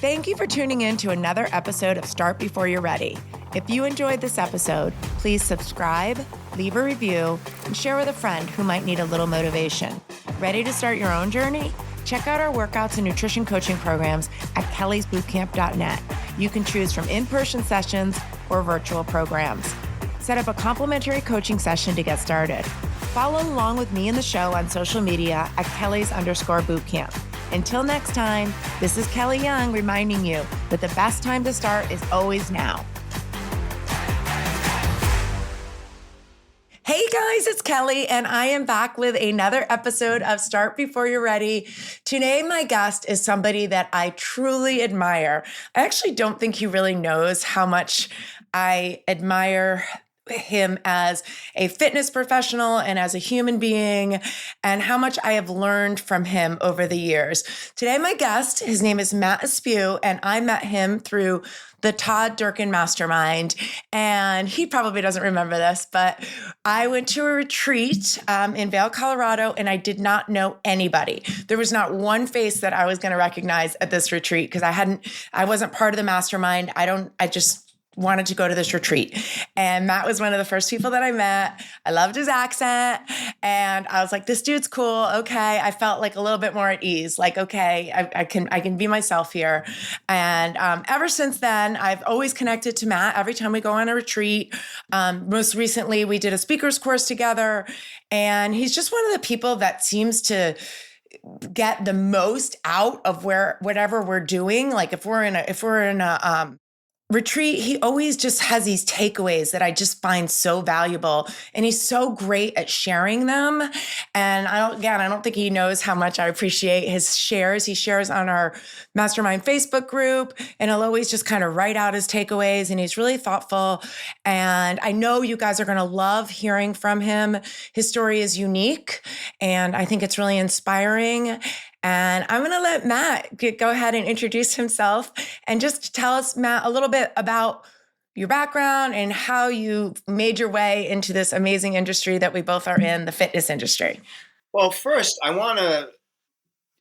Thank you for tuning in to another episode of Start Before You're Ready. If you enjoyed this episode, please subscribe, leave a review, and share with a friend who might need a little motivation. Ready to start your own journey? Check out our workouts and nutrition coaching programs at kellysbootcamp.net. You can choose from in-person sessions or virtual programs. Set up a complimentary coaching session to get started. Follow along with me and the show on social media at Kellys_bootcamp. Until next time, this is Kelly Young reminding you that the best time to start is always now. Hey guys, it's Kelly, and I am back with another episode of Start Before You're Ready. Today, my guest is somebody that I truly admire. I actually don't think he really knows how much I admire him as a fitness professional and as a human being, and how much I have learned from him over the years. Today, my guest, his name is Matt Espeut, and I met him through the Todd Durkin Mastermind. And he probably doesn't remember this, but I went to a retreat in Vail, Colorado, and I did not know anybody. There was not one face that I was going to recognize at this retreat because I wasn't part of the mastermind. I just wanted to go to this retreat. And Matt was one of the first people that I met. I loved his accent. And I was like, this dude's cool. Okay. I felt like a little bit more at ease. Like, okay, I can be myself here. And ever since then, I've always connected to Matt every time we go on a retreat. Most recently, we did a speaker's course together. And he's just one of the people that seems to get the most out of whatever we're doing. Like if we're in a retreat, he always just has these takeaways that I just find so valuable. And he's so great at sharing them. And I don't think he knows how much I appreciate his shares. He shares on our Mastermind Facebook group, and he'll always just kind of write out his takeaways, and he's really thoughtful. And I know you guys are going to love hearing from him. His story is unique, and I think it's really inspiring. And I'm going to let Matt go ahead and introduce himself and just tell us, Matt, a little bit about your background and how you made your way into this amazing industry that we both are in, the fitness industry. Well, first, I want to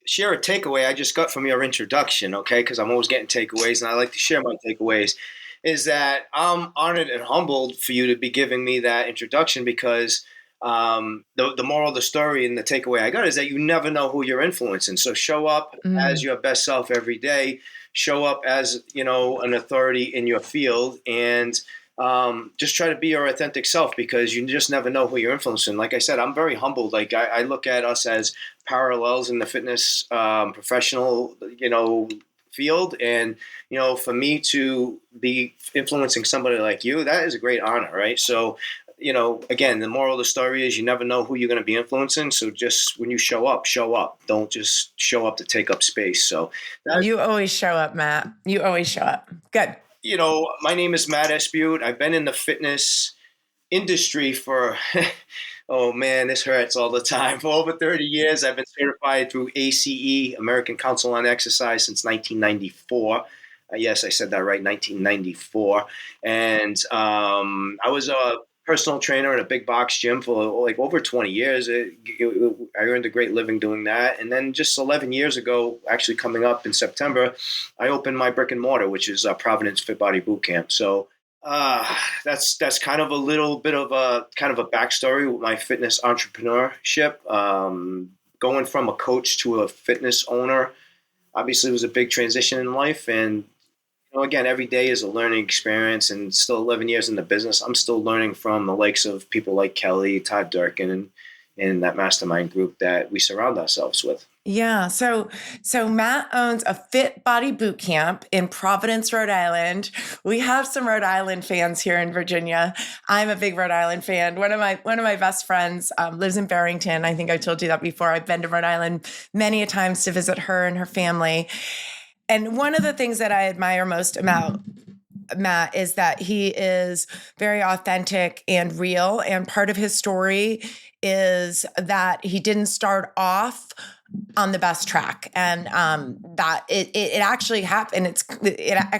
share a takeaway I just got from your introduction, okay? Because I'm always getting takeaways, and I like to share my takeaways, is that I'm honored and humbled for you to be giving me that introduction because the moral of the story and the takeaway I got is that you never know who you're influencing. So show up as your best self every day. Show up as, an authority in your field, and just try to be your authentic self because you just never know who you're influencing. Like I said, I'm very humbled. Like I look at us as parallels in the fitness professional, field. And, for me to be influencing somebody like you, that is a great honor, right? So, again, the moral of the story is you never know who you're going to be influencing. So just when you show up. Don't just show up to take up space. So you always show up, Matt. You always show up. Good. My name is Matt Espeut. I've been in the fitness industry for, oh man, this hurts all the time. For over 30 years, I've been certified through ACE, American Council on Exercise, since 1994. Yes, I said that right, 1994. And I was a personal trainer at a big box gym for like over 20 years. I earned a great living doing that. And then just 11 years ago, actually coming up in September, I opened my brick and mortar, which is Providence Fit Body Bootcamp. So that's kind of a little bit of a backstory with my fitness entrepreneurship. Going from a coach to a fitness owner, obviously it was a big transition in life. And again, every day is a learning experience, and still 11 years in the business, I'm still learning from the likes of people like Kelly, Todd Durkin, and that mastermind group that we surround ourselves with. Yeah. So Matt owns a Fit Body Bootcamp in Providence, Rhode Island. We have some Rhode Island fans here in Virginia. I'm a big Rhode Island fan. One of my best friends lives in Barrington. I think I told you that before. I've been to Rhode Island many a times to visit her and her family. And one of the things that I admire most about Matt is that he is very authentic and real. And part of his story is that he didn't start off on the best track, and that it actually happened. It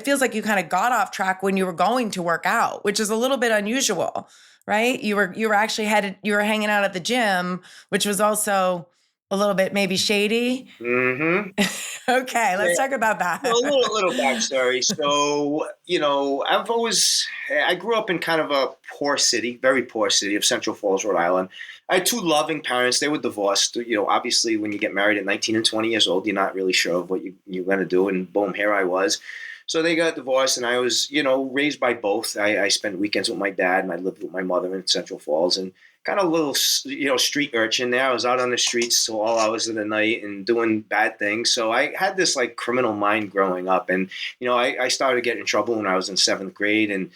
feels like you kind of got off track when you were going to work out, which is a little bit unusual, right? You were actually hanging out at the gym, which was also a little bit maybe shady. Mm-hmm. Okay, let's talk about Well, a that. little backstory. So, I grew up in kind of a poor city, very poor city of Central Falls, Rhode Island. I had two loving parents. They were divorced. Obviously, when you get married at 19 and 20 years old, you're not really sure of what you're going to do. And boom, here I was. So they got divorced, and I was, raised by both. I spent weekends with my dad, and I lived with my mother in Central Falls, and kind of a little, street urchin there. I was out on the streets till all hours of the night and doing bad things. So I had this like criminal mind growing up, and I started getting in trouble when I was in seventh grade, and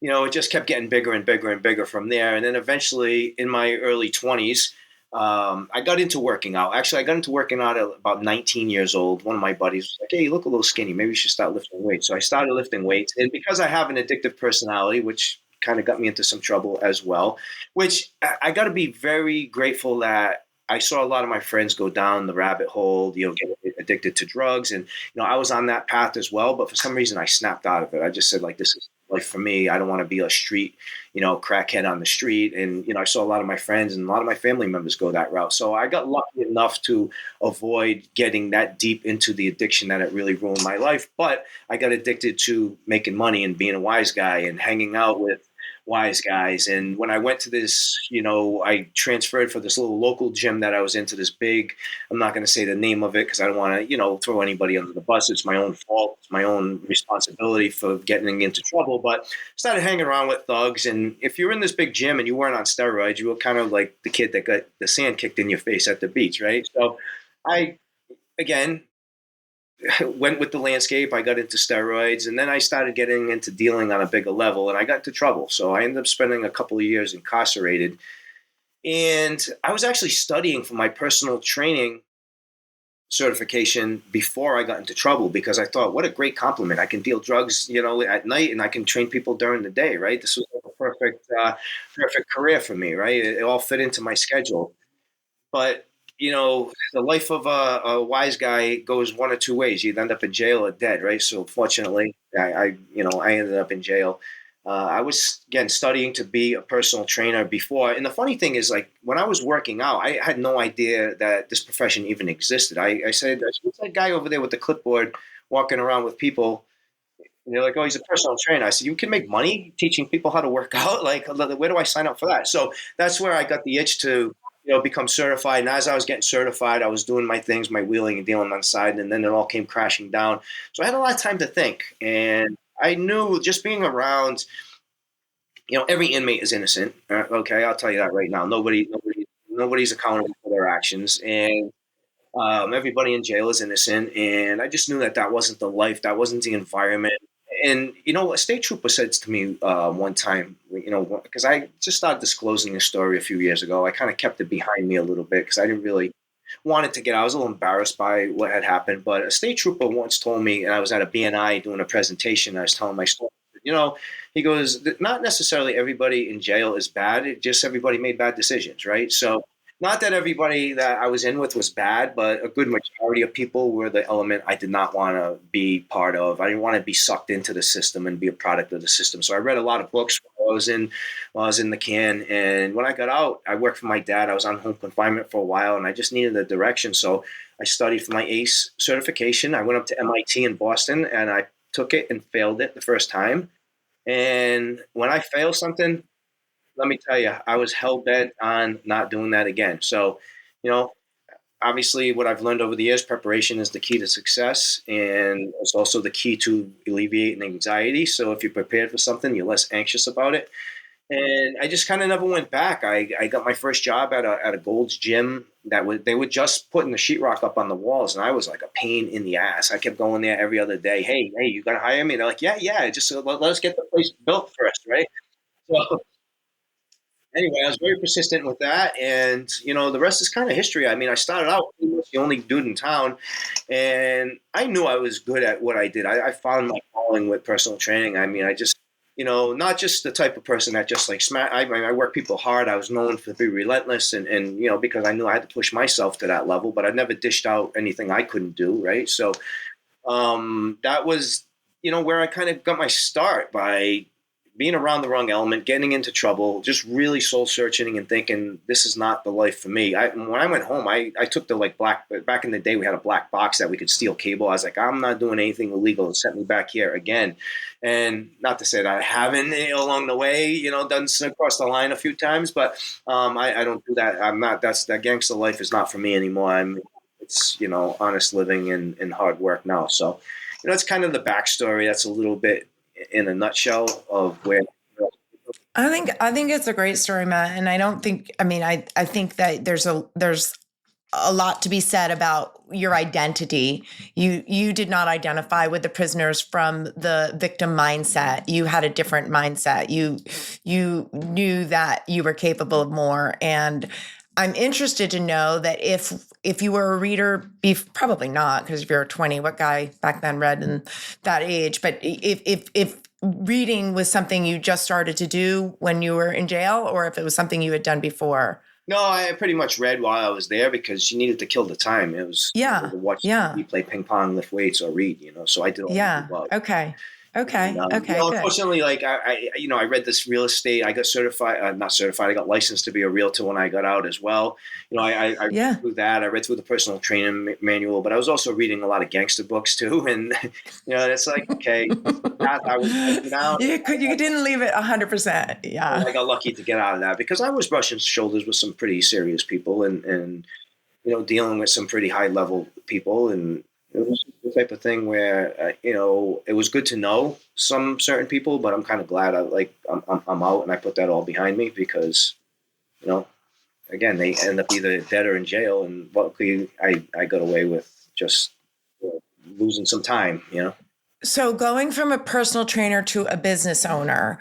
it just kept getting bigger and bigger and bigger from there. And then eventually, in my early 20s, I got into working out. Actually, I got into working out at about 19 years old. One of my buddies was like, "Hey, you look a little skinny. Maybe you should start lifting weights." So I started lifting weights. And because I have an addictive personality, which kind of got me into some trouble as well, which I got to be very grateful that I saw a lot of my friends go down the rabbit hole, get addicted to drugs. And, I was on that path as well. But for some reason, I snapped out of it. I just said, like, this is life for me. I don't want to be a street, crackhead on the street. And, I saw a lot of my friends and a lot of my family members go that route. So I got lucky enough to avoid getting that deep into the addiction that it really ruined my life. But I got addicted to making money and being a wise guy and hanging out with wise guys. And when I went to this, I transferred for this little local gym that I was into, this big, I'm not going to say the name of it because I don't want to, throw anybody under the bus. It's my own fault. It's my own responsibility for getting into trouble. But started hanging around with thugs. And if you're in this big gym and you weren't on steroids, you were kind of like the kid that got the sand kicked in your face at the beach, right? So I, again, went with the landscape. I got into steroids, and then I started getting into dealing on a bigger level, and I got into trouble. So I ended up spending a couple of years incarcerated. And I was actually studying for my personal training certification before I got into trouble because I thought, what a great compliment. I can deal drugs, at night, and I can train people during the day, right? This was like a perfect career for me, right? It all fit into my schedule. But the life of a wise guy goes one or two ways. You either end up in jail or dead, right? So fortunately, I ended up in jail. I was again studying to be a personal trainer before, and the funny thing is, like when I was working out, I had no idea that this profession even existed. I said, "What's that guy over there with the clipboard walking around with people?" And they're like, "Oh, he's a personal trainer." I said, "You can make money teaching people how to work out? Like, where do I sign up for that?" So that's where I got the itch to, become certified. And as I was getting certified, I was doing my things, my wheeling and dealing on the side, and then it all came crashing down. So I had a lot of time to think, and I knew just being around, every inmate is innocent. Okay, I'll tell you that right now. Nobody's accountable for their actions, and everybody in jail is innocent, and I just knew that that wasn't the life, that wasn't the environment. And a state trooper said to me one time, because I just started disclosing this story a few years ago. I kind of kept it behind me a little bit because I didn't really want it to get. I was a little embarrassed by what had happened. But a state trooper once told me, and I was at a BNI doing a presentation. I was telling my story. He goes, not necessarily everybody in jail is bad. It just everybody made bad decisions, right? So not that everybody that I was in with was bad, but a good majority of people were the element I did not want to be part of. I didn't want to be sucked into the system and be a product of the system. So I read a lot of books while I was in the can. And when I got out, I worked for my dad. I was on home confinement for a while, and I just needed a direction. So I studied for my ACE certification. I went up to MIT in Boston, and I took it and failed it the first time. And when I fail something, let me tell you, I was hell bent on not doing that again. So, you know, obviously, what I've learned over the years, preparation is the key to success, and it's also the key to alleviating anxiety. So, if you're prepared for something, you're less anxious about it. And I just kind of never went back. I got my first job at a Gold's Gym they were just putting the sheetrock up on the walls, and I was like a pain in the ass. I kept going there every other day. Hey, you gonna hire me? And they're like, yeah. Just let us get the place built first, right? So anyway, I was very persistent with that, and the rest is kind of history. I mean, I started out was the only dude in town, and I knew I was good at what I did. I found my calling with personal training. I mean, I just not just the type of person that just like smack. I work people hard. I was known to be relentless, and because I knew I had to push myself to that level, but I never dished out anything I couldn't do. Right, so that was where I kind of got my start by being around the wrong element, getting into trouble, just really soul searching and thinking this is not the life for me. When I went home, I took the like black, back in the day we had a black box that we could steal cable. I was like, I'm not doing anything illegal to set me back here again. And not to say that I haven't along the way, done cross the line a few times, but I don't do that. I'm not, that gangster life is not for me anymore. It's, honest living and hard work now. So, it's kind of the backstory. That's a little bit in a nutshell of where. I think it's a great story, Matt. And I don't think, I mean, I think that there's a lot to be said about your identity. You did not identify with the prisoners from the victim mindset. You had a different mindset. You knew that you were capable of more. And I'm interested to know that if you were a reader, probably not, because if you're 20, what guy back then read in that age? But if reading was something you just started to do when you were in jail, or if it was something you had done before. No, I pretty much read while I was there because you needed to kill the time. It was Yeah. to watch Yeah. TV, play ping pong, lift weights, or read. So I did all Yeah. the above. Okay. Okay. And, Okay. Good. unfortunately, like I read this real estate. I got certified, not certified. I got licensed to be a realtor when I got out as well. I Yeah. read through that. I read through the personal training manual, but I was also reading a lot of gangster books too. And it's like, okay, I was down. You didn't leave it 100%. Yeah. I got lucky to get out of that because I was brushing shoulders with some pretty serious people and dealing with some pretty high level people, and it was the type of thing where it was good to know some certain people, but I'm kind of glad I'm out and I put that all behind me because again they end up either dead or in jail, and luckily I got away with just losing some time. So going from a personal trainer to a business owner,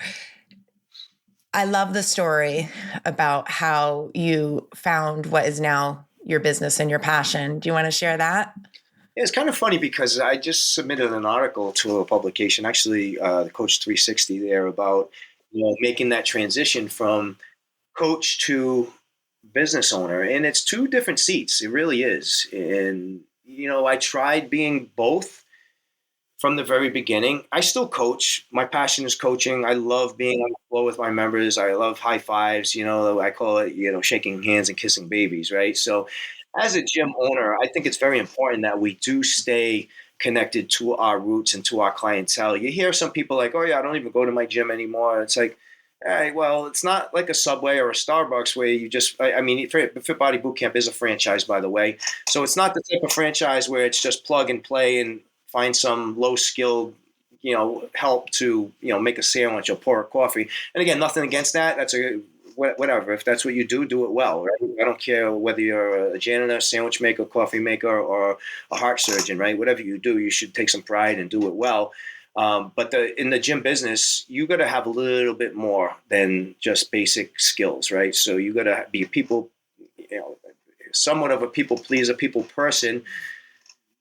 I love the story about how you found what is now your business and your passion. Do you want to share that? Yeah, it's kind of funny because I just submitted an article to a publication, actually, the Coach 360 there about making that transition from coach to business owner, and it's two different seats. It really is, and I tried being both from the very beginning. I still coach. My passion is coaching. I love being on the floor with my members. I love high fives. I call it shaking hands and kissing babies, right? So as a gym owner, I think it's very important that we do stay connected to our roots and to our clientele. You hear some people like, oh yeah, I don't even go to my gym anymore. It's like, hey, well, it's not like a Subway or a Starbucks where you just, Fit Body Bootcamp is a franchise, by the way. So it's not the type of franchise where it's just plug and play and find some low skilled, help to, make a sandwich or pour a coffee. And again, nothing against that. That's whatever. If that's what you do it well, right? I don't care whether you're a janitor, sandwich maker, coffee maker, or a heart surgeon, right? Whatever you do, you should take some pride and do it well. But in the gym business, you got to have a little bit more than just basic skills, right? So you got to be somewhat of a people pleaser, people person,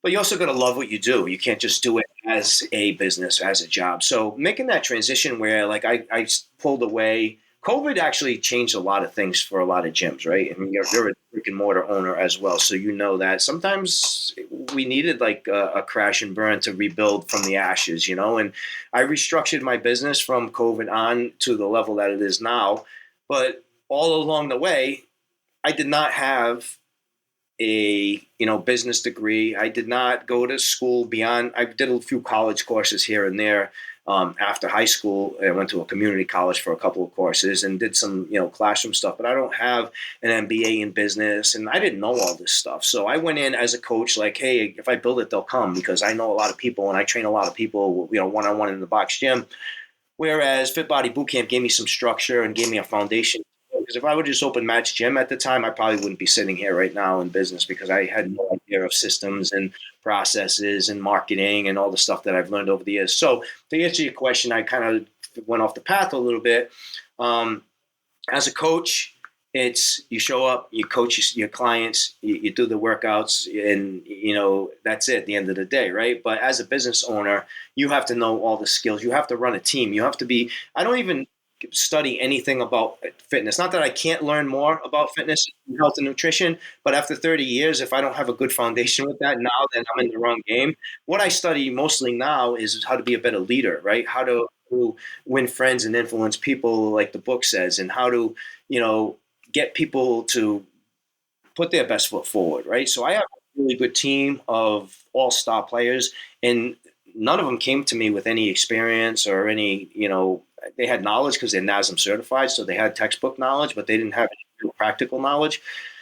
but you also got to love what you do. You can't just do it as a business, as a job. So making that transition where like I pulled away. COVID actually changed a lot of things for a lot of gyms, right? I mean, you're a brick and mortar owner as well. So that sometimes we needed like a crash and burn to rebuild from the ashes, and I restructured my business from COVID on to the level that it is now. But all along the way, I did not have a business degree. I did not go to school beyond. I did a few college courses here and there. After high school, I went to a community college for a couple of courses and did some classroom stuff. But I don't have an MBA in business, and I didn't know all this stuff. So I went in as a coach, like, hey, if I build it, they'll come because I know a lot of people and I train a lot of people, one-on-one in the box gym. Whereas Fit Body Bootcamp gave me some structure and gave me a foundation. Because if I would just open Matt's Gym at the time, I probably wouldn't be sitting here right now in business because I had no idea of systems and processes and marketing and all the stuff that I've learned over the years. So to answer your question, I kind of went off the path a little bit. As a coach, it's you show up, you coach your clients, you do the workouts, and that's it at the end of the day, right? But as a business owner, you have to know all the skills. You have to run a team. You have to be. I don't even study anything about fitness. Not that I can't learn more about fitness and health and nutrition, but after 30 years, if I don't have a good foundation with that now, then I'm in the wrong game. What I study mostly now is how to be a better leader, right? How to to win friends and influence people, like the book says, and how to, get people to put their best foot forward, right? So I have a really good team of all-star players, and none of them came to me with any experience or any, they had knowledge because they're NASM certified, so they had textbook knowledge, but they didn't have any real practical knowledge.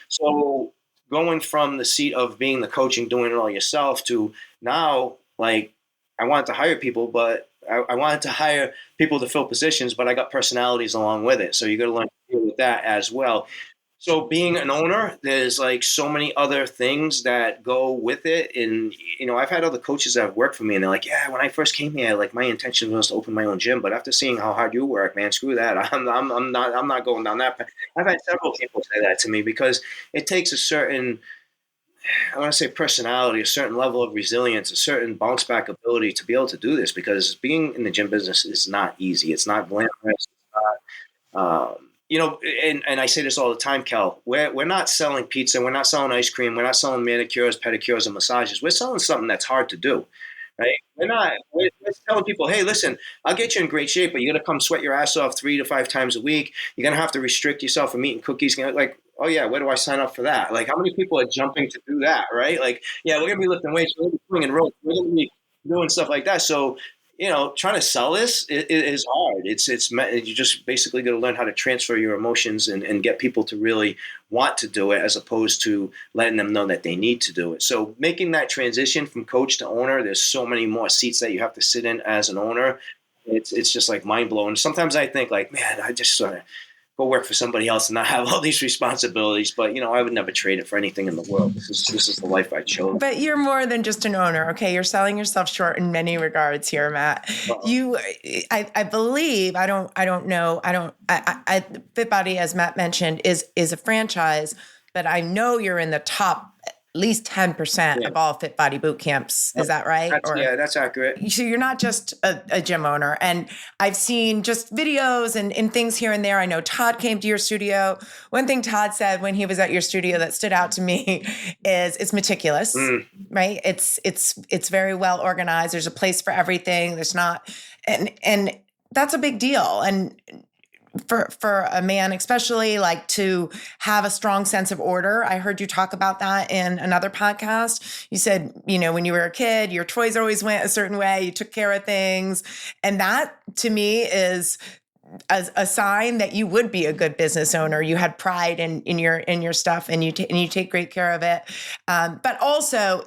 So going from the seat of being the coach and doing it all yourself to now, like, I wanted to hire people, but I wanted to hire people to fill positions, but I got personalities along with it. So you got to learn to deal with that as well. So being an owner, there's like so many other things that go with it. And, I've had other coaches that have worked for me and they're like, yeah, when I first came here, like my intention was to open my own gym. But after seeing how hard you work, man, screw that. I'm not going down that path. I've had several people say that to me because it takes a certain, I want to say personality, a certain level of resilience, a certain bounce back ability to be able to do this, because being in the gym business is not easy. It's not glamorous. It's not, and I say this all the time, Kel. We're not selling pizza. We're not selling ice cream. We're not selling manicures, pedicures, and massages. We're selling something that's hard to do, right? We're telling people, hey, listen, I'll get you in great shape, but you're gonna come sweat your ass off 3 to 5 times a week. You're gonna have to restrict yourself from eating cookies. Like, oh yeah, where do I sign up for that? Like, how many people are jumping to do that, right? Like, yeah, we're gonna be lifting weights, we're gonna be swinging ropes, we're gonna be doing stuff like that. So trying to sell this is hard. You just basically got to learn how to transfer your emotions and get people to really want to do it, as opposed to letting them know that they need to do it. So making that transition from coach to owner, there's so many more seats that you have to sit in as an owner. It's just like mind blowing. Sometimes I think like, man, I just sort of go work for somebody else and not have all these responsibilities. But I would never trade it for anything in the world. This is the life I chose. But you're more than just an owner, okay? You're selling yourself short in many regards here, Matt. I believe, I don't know, Fit Body, as Matt mentioned, is a franchise, but I know you're in the top at least 10% of all Fit Body boot camps. Is that right? That's accurate. So you're not just a gym owner. And I've seen just videos and things here and there. I know Todd came to your studio. One thing Todd said when he was at your studio that stood out to me is it's meticulous, right? It's very well organized. There's a place for everything. There's not, and that's a big deal. And for a man, especially, like, to have a strong sense of order. I heard you talk about that in another podcast. You said, when you were a kid, your toys always went a certain way. You took care of things. And that to me is a sign that you would be a good business owner. You had pride in your stuff, and you take great care of it. But also,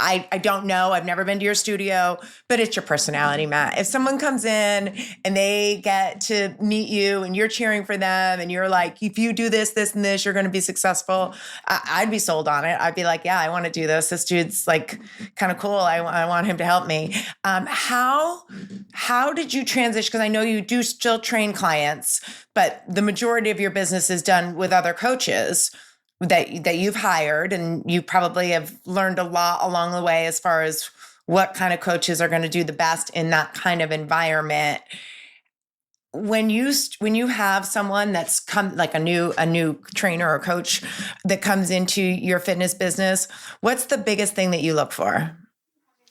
I don't know. I've never been to your studio, but it's your personality, Matt. If someone comes in and they get to meet you and you're cheering for them and you're like, if you do this, this, and this, you're going to be successful, I'd be sold on it. I'd be like, yeah, I want to do this. This dude's like kind of cool. I want him to help me. How did you transition? Because I know you do still train clients, but the majority of your business is done with other coaches that you've hired, and you probably have learned a lot along the way as far as what kind of coaches are going to do the best in that kind of environment. When you have someone that's come, like a new trainer or coach that comes into your fitness business, what's the biggest thing that you look for?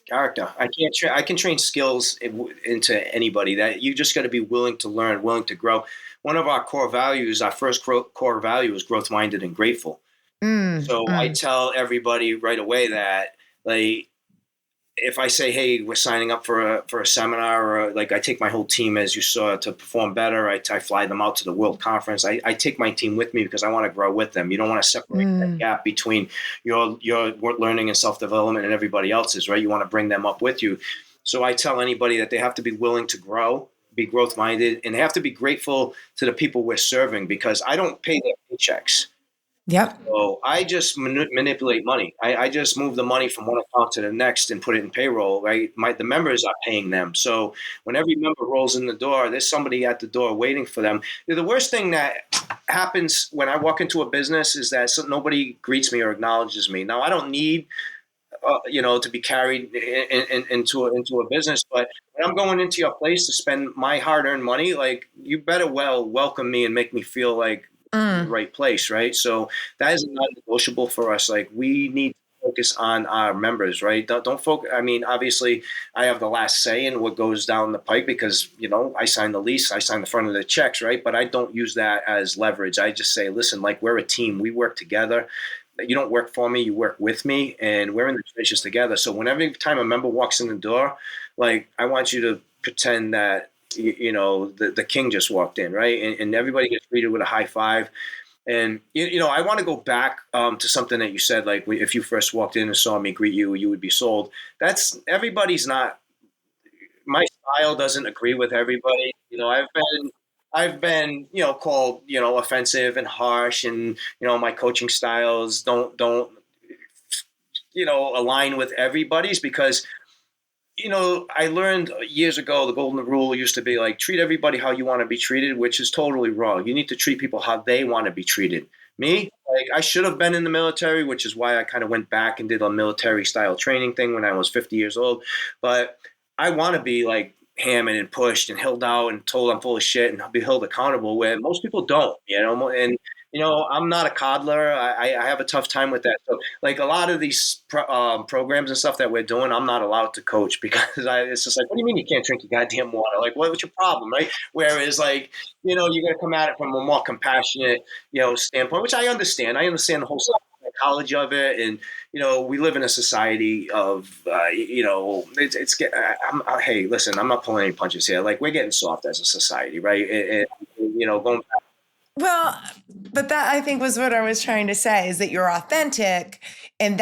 Character. I can train skills into anybody. That you just got to be willing to learn, willing to grow. One of our core values, our first core value, is growth minded and grateful. I tell everybody right away that, like, if I say, hey, we're signing up for a seminar, or like I take my whole team, as you saw, to perform better. I fly them out to the World Conference. I take my team with me because I want to grow with them. You don't want to separate that gap between your learning and self-development and everybody else's, right? You want to bring them up with you. So I tell anybody that they have to be willing to grow, be growth-minded, and they have to be grateful to the people we're serving, because I don't pay their paychecks. Yep. So I just manipulate money. I just move the money from one account to the next and put it in payroll, right? The members are paying them. So when every member rolls in the door, there's somebody at the door waiting for them. The worst thing that happens when I walk into a business is that nobody greets me or acknowledges me. Now, I don't need to be carried into a business, but when I'm going into your place to spend my hard-earned money, like, you better welcome me and make me feel like in the right place, right? So that is non-negotiable for us. Like, we need to focus on our members, right? Don't focus. I mean, obviously, I have the last say in what goes down the pike because, I sign the lease, I sign the front of the checks, right? But I don't use that as leverage. I just say, listen, like we're a team. We work together. You don't work for me, you work with me, and we're in the trenches together. So whenever time a member walks in the door, like I want you to pretend that the king just walked in, right? And everybody gets greeted with a high five. And I want to go back to something that you said, like if you first walked in and saw me greet you, you would be sold. That's everybody's not. My style doesn't agree with everybody. I've been called offensive and harsh, and my coaching styles don't align with everybody's because I learned years ago the golden rule used to be like treat everybody how you want to be treated, which is totally wrong. You need to treat people how they want to be treated. Me, like I should have been in the military, which is why I kind of went back and did a military style training thing when I was 50 years old. But I want to be like hammered and pushed and held out and told I'm full of shit and be held accountable where most people don't, and I'm not a coddler. I have a tough time with that. So like a lot of these programs and stuff that we're doing, I'm not allowed to coach because it's just like, what do you mean you can't drink your goddamn water? Like, what's your problem, right? Whereas like, you got to come at it from a more compassionate, standpoint, which I understand. I understand the whole psychology of it. And, we live in a society of, hey, listen, I'm not pulling any punches here. Like we're getting soft as a society, right? And going back. Well, but that I think was what I was trying to say is that you're authentic and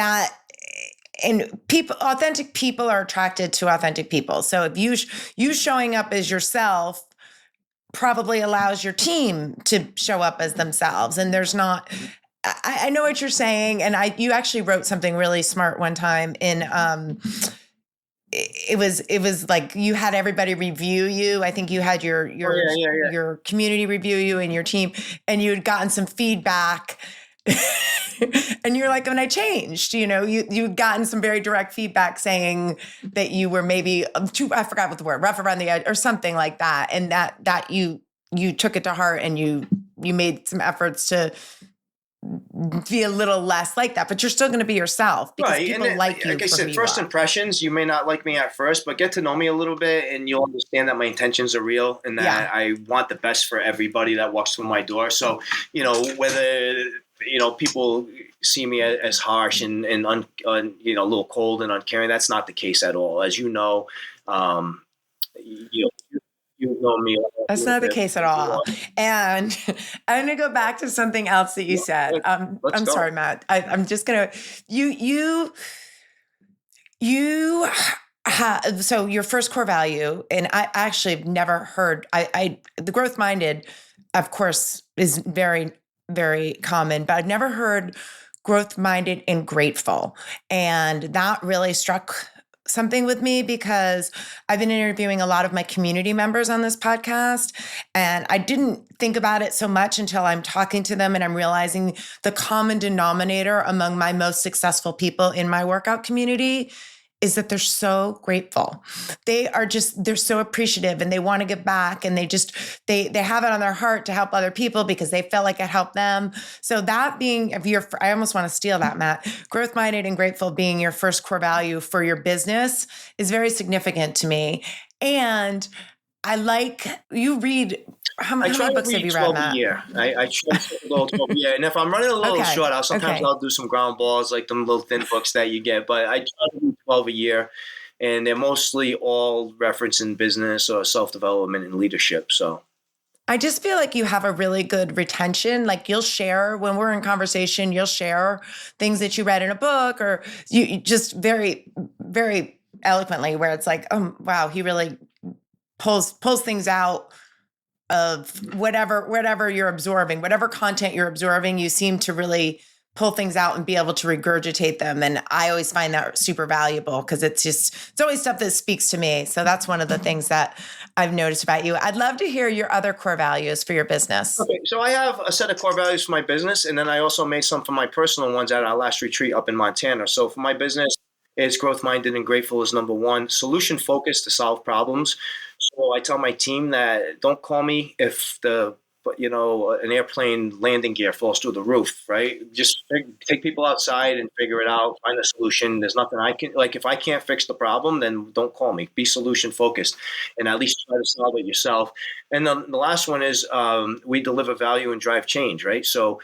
authentic people are attracted to authentic people. So if you showing up as yourself probably allows your team to show up as themselves. And there's not, I know what you're saying. And you actually wrote something really smart one time in, it was like you had everybody review you. I think you had your community review you and your team, and you had gotten some feedback. And you're like, when I changed, you'd gotten some very direct feedback saying that you were maybe I forgot what the word, rough around the edge or something like that. And that you took it to heart and you made some efforts to be a little less like that, but you're still going to be yourself because right. people like you. Like I said, first impressions, you may not like me at first, but get to know me a little bit and you'll understand that my intentions are real and that I want the best for everybody that walks through my door. So, whether, people see me as harsh and a little cold and uncaring, that's not the case at all. As you know, you know me. That's not the case at all. And I'm going to go back to something else that you said. I'm sorry, Matt. I'm just going to, you have, so your first core value, and I actually have never heard, the growth minded, of course, is very, very common, but I've never heard growth minded and grateful. And that really struck something with me because I've been interviewing a lot of my community members on this podcast, and I didn't think about it so much until I'm talking to them and I'm realizing the common denominator among my most successful people in my workout community is that they're so grateful. They're so appreciative and they want to give back, and they have it on their heart to help other people because they felt like it helped them. So that being, I almost want to steal that, Matt, growth minded and grateful being your first core value for your business is very significant to me. And I like you read. How many books have you read, Matt? A year. I try to go 12 a year. And if I'm running a little short, I'll do some ground balls, like them little thin books that you get. But I try to do 12 a year. And they're mostly all referencing business or self-development and leadership. So I just feel like you have a really good retention. Like you'll share when we're in conversation, you'll share things that you read in a book, or you just very, very eloquently where it's like, oh, wow, he really pulls things out of whatever you're absorbing, whatever content you're absorbing, you seem to really pull things out and be able to regurgitate them. And I always find that super valuable because it's always stuff that speaks to me. So that's one of the things that I've noticed about you. I'd love to hear your other core values for your business. Okay. So I have a set of core values for my business. And then I also made some for my personal ones at our last retreat up in Montana. So for my business, it's growth-minded and grateful is number one. Solution-focused to solve problems. So I tell my team that don't call me if the but an airplane landing gear falls through the roof, right? Just take people outside and figure it out, find a solution. There's nothing I can, like, if I can't fix the problem, then don't call me. Be solution focused and at least try to solve it yourself. And then the last one is we deliver value and drive change, right? So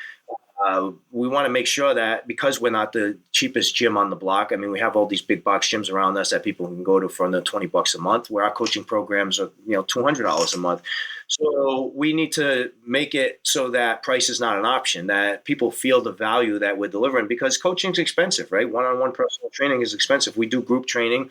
we want to make sure that because we're not the cheapest gym on the block, I mean, we have all these big box gyms around us that people can go to for under $20 a month, where our coaching programs are, $200 a month. So we need to make it so that price is not an option, that people feel the value that we're delivering, because coaching is expensive, right? One-on-one personal training is expensive. We do group training.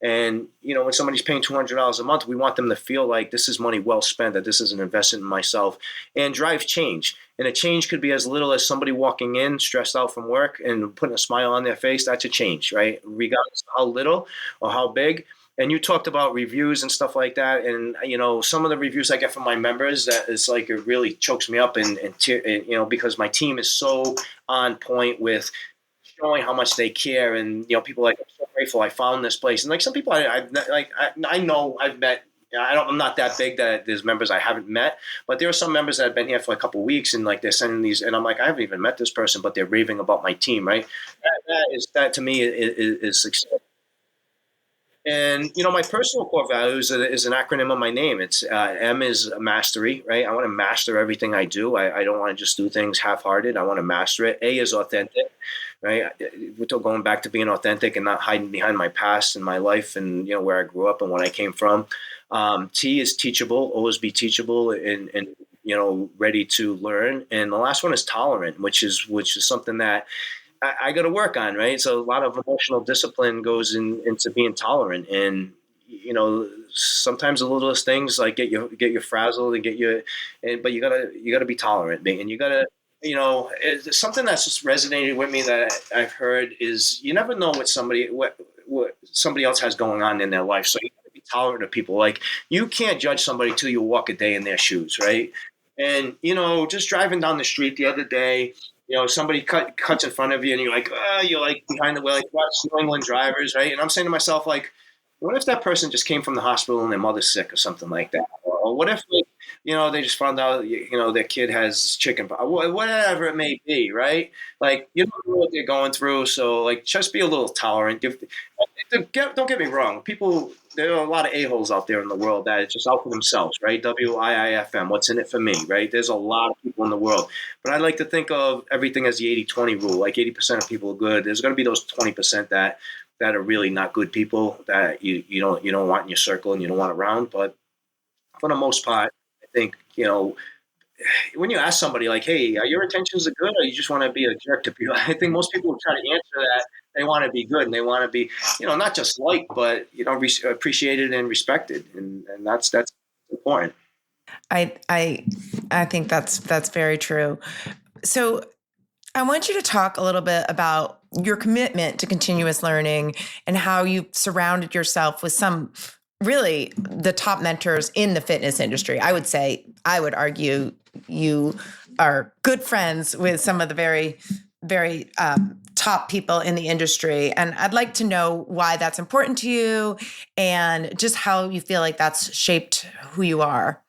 And, when somebody's paying $200 a month, we want them to feel like this is money well spent, that this is an investment in myself, and drive change. And a change could be as little as somebody walking in stressed out from work and putting a smile on their face. That's a change, right? Regardless of how little or how big. And you talked about reviews and stuff like that. And, some of the reviews I get from my members, that is like, it really chokes me up and because my team is so on point with showing how much they care. And, people are like, I'm so grateful I found this place. And like some people I know I've met, I'm not that big that there's members I haven't met, but there are some members that have been here for a couple of weeks, and like they're sending these, and I'm like, I haven't even met this person, but they're raving about my team, right? That to me is success. And my personal core values is an acronym of my name. It's M is mastery, right? I want to master everything I do. I don't want to just do things half-hearted. I want to master it. A is authentic, right? We're still going back to being authentic and not hiding behind my past and my life and where I grew up and where I came from. T is teachable. Always be teachable and ready to learn. And the last one is tolerant, which is something that I got to work on, right? So a lot of emotional discipline goes into being tolerant, and sometimes the littlest things like get you frazzled and but you gotta be tolerant, and you gotta it's something that's just resonated with me that I've heard is you never know what somebody else has going on in their life, so you gotta be tolerant of people. Like you can't judge somebody till you walk a day in their shoes, right? And just driving down the street the other day, somebody cuts in front of you, and you're like behind the wheel, like watch New England drivers, right? And I'm saying to myself, like, what if that person just came from the hospital and their mother's sick or something like that? Or what if, like, they just found out, their kid has whatever it may be, right? Like, you don't know what they're going through, so like, just be a little tolerant. Don't get me wrong, people. There are a lot of a-holes out there in the world that are just out for themselves, right? WIIFM, what's in it for me, right? There's a lot of people in the world. But I like to think of everything as the 80-20 rule. Like 80% of people are good. There's going to be those 20% that are really not good people that you don't want in your circle and you don't want around. But for the most part, I think, when you ask somebody like, hey, are your intentions are good or you just want to be a jerk to people? I think most people try to answer that. They want to be good and they want to be, not just liked, but, appreciated and respected. And that's important. I think that's very true. So I want you to talk a little bit about your commitment to continuous learning and how you surrounded yourself with some really the top mentors in the fitness industry. I would argue you are good friends with some of the very, very top people in the industry. And I'd like to know why that's important to you and just how you feel like that's shaped who you are.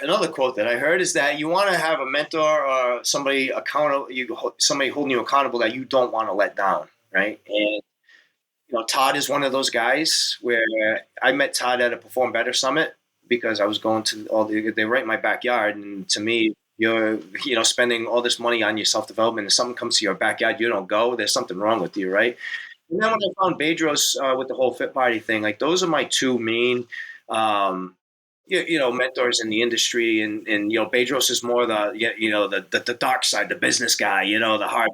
Another quote that I heard is that you want to have a mentor or somebody holding you accountable that you don't want to let down, right? And Todd is one of those guys where I met Todd at a Perform Better Summit because I was going to they're right in my backyard, and to me, you're spending all this money on your self development, and something comes to your backyard, you don't go. There's something wrong with you, right? And then when I found Bedros with the whole fit body thing, like those are my two main. Mentors in the industry, and Bedros is more the dark side, the business guy, the hard.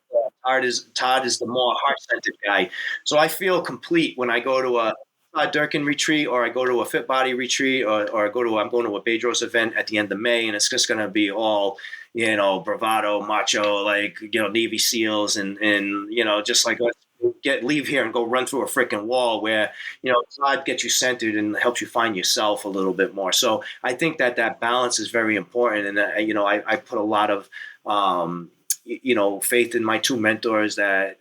Todd is the more heart-centered guy. So I feel complete when I go to a Durkin retreat, or I go to a Fit Body retreat, or I'm going to a Bedros event at the end of May, and it's just going to be all bravado, macho, like Navy SEALs, and just like let's leave here and go run through a freaking wall, where God gets you centered and helps you find yourself a little bit more. So I think that balance is very important, and I put a lot of faith in my two mentors that,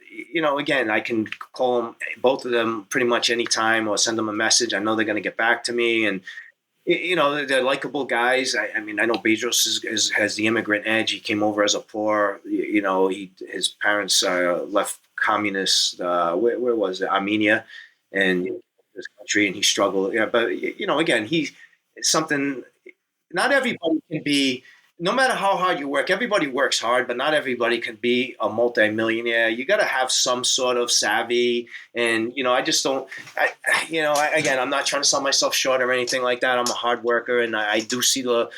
again, I can call them, both of them, pretty much anytime, or send them a message. I know they're going to get back to me. And, they're likable guys. I mean, I know Bezos has the immigrant edge. He came over as a poor, his parents left communist, where was it? Armenia, and this country, and he struggled. Yeah, but again, something. Not everybody can be. No matter how hard you work, everybody works hard, but not everybody can be a multimillionaire. You got to have some sort of savvy, and I just don't. Again, I'm not trying to sell myself short or anything like that. I'm a hard worker, and I do see the,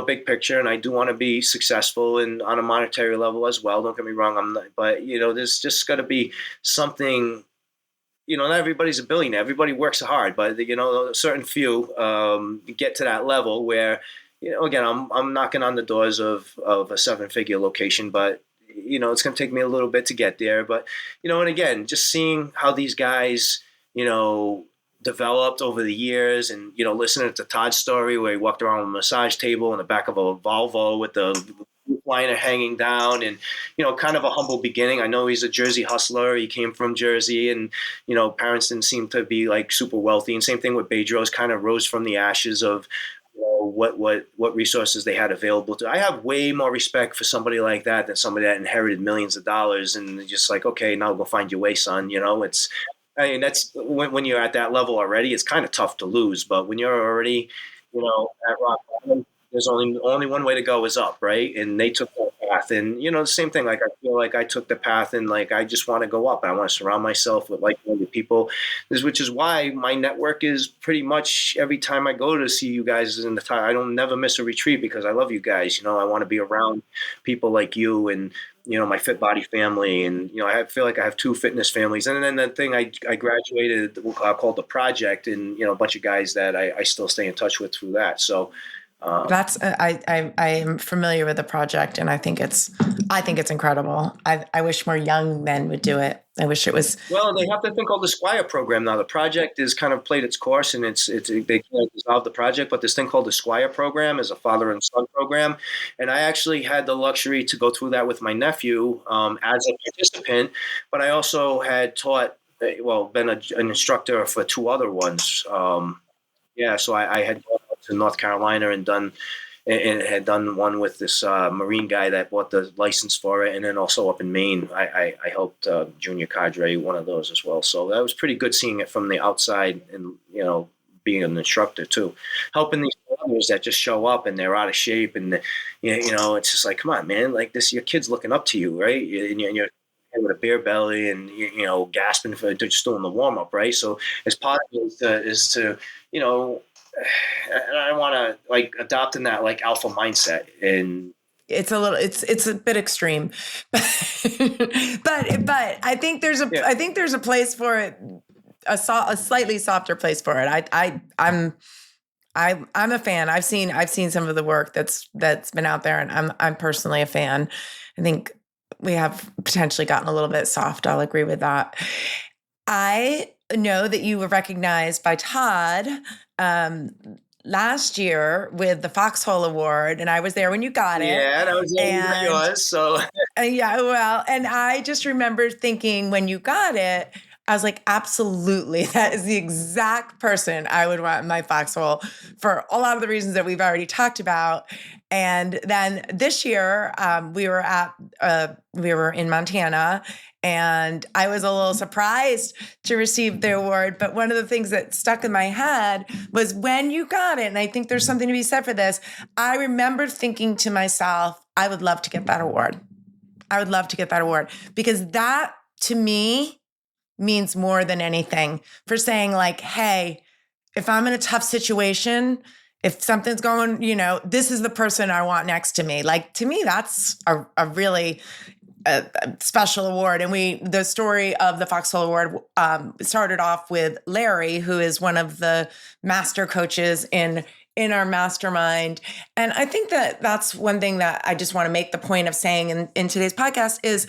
big picture, and I do want to be successful and on a monetary level as well. Don't get me wrong, I'm not, but there's just got to be something. Not everybody's a billionaire. Everybody works hard, but a certain few get to that level where, again, I'm knocking on the doors of a 7-figure location, but it's going to take me a little bit to get there. But and again, just seeing how these guys, developed over the years, and listening to Todd's story where he walked around with a massage table in the back of a Volvo with the liner hanging down, and kind of a humble beginning. I know he's a Jersey hustler. He came from Jersey, and parents didn't seem to be like super wealthy. And same thing with Bedros, kind of rose from the ashes of what resources they had available to. I have way more respect for somebody like that than somebody that inherited millions of dollars and just like, okay, now go find your way, son. That's when you're at that level already, it's kind of tough to lose. But when you're already, at rock bottom, there's only one way to go is up, right? And they took that path, and the same thing. Like I feel like I took the path, and like I just want to go up. I want to surround myself with like-minded people, which is why my network is pretty much every time I go to see you guys in the time. I don't never miss a retreat because I love you guys. I want to be around people like you and my Fit Body family, and I feel like I have 2 fitness families. And then the thing I graduated called the Project, and a bunch of guys that I still stay in touch with through that. So. That's I am familiar with the project, and I think it's incredible. I wish more young men would do it. I wish it was. Well, they have the thing called the Squire program now. The project is kind of played its course, and they can't dissolve the project. But this thing called the Squire program is a father and son program, and I actually had the luxury to go through that with my nephew as a participant. But I also had been an instructor for 2 other ones. So I had gone up to North Carolina and had done one with this Marine guy that bought the license for it, and then also up in Maine, I helped Junior Cadre one of those as well. So that was pretty good seeing it from the outside, and being an instructor too, helping these others that just show up and they're out of shape, and it's just like, come on, man, like this, your kid's looking up to you, right? And you're with a beer belly and gasping for just doing the warm up, right? So as part of it is to and I want to like adopting that like alpha mindset, and it's a bit extreme, but I think there's a place for it, a slightly softer place for it. I'm a fan. I've seen some of the work that's been out there, and I'm personally a fan. I think we have potentially gotten a little bit soft. I'll agree with that. I know that you were recognized by Todd last year with the Foxhole Award, and I was there when you got it. Yeah, that was yours. So yeah, well, and I just remember thinking when you got it, I was like, absolutely, that is the exact person I would want in my Foxhole for a lot of the reasons that we've already talked about. And then this year, we were in Montana, and I was a little surprised to receive the award. But one of the things that stuck in my head was when you got it, and I think there's something to be said for this, I remember thinking to myself, I would love to get that award. I would love to get that award, because that to me means more than anything, for saying like, hey, if I'm in a tough situation, if something's going, this is the person I want next to me. Like, to me, that's a really special award. And the story of the Foxhole Award started off with Larry, who is one of the master coaches in our mastermind. And I think that that's one thing that I just want to make the point of saying in today's podcast is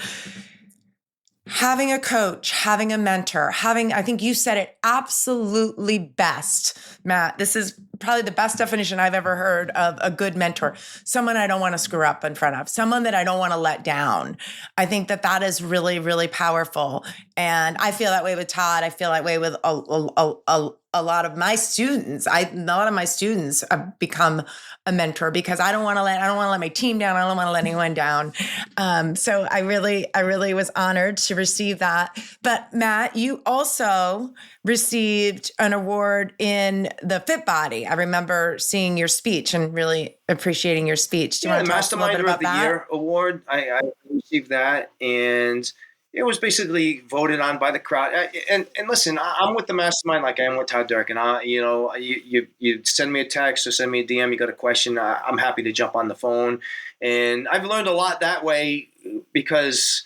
having a coach, having a mentor, I think you said it absolutely best, Matt. This is probably the best definition I've ever heard of a good mentor. Someone I don't want to screw up in front of, someone that I don't want to let down. I think that is really, really powerful. And I feel that way with Todd. I feel that way with a a lot of my students, have become a mentor because I don't want to let my team down. I don't want to let anyone down. So I really was honored to receive that. But Matt, you also received an award in the Fit Body. I remember seeing your speech and really appreciating your speech. Do you want to tell us a little bit about that? Masterminder of the Year award. I received that, and it was basically voted on by the crowd. And listen, I'm with the mastermind like I am with Todd Durkin. You send me a text or send me a DM. You got a question? I'm happy to jump on the phone, and I've learned a lot that way because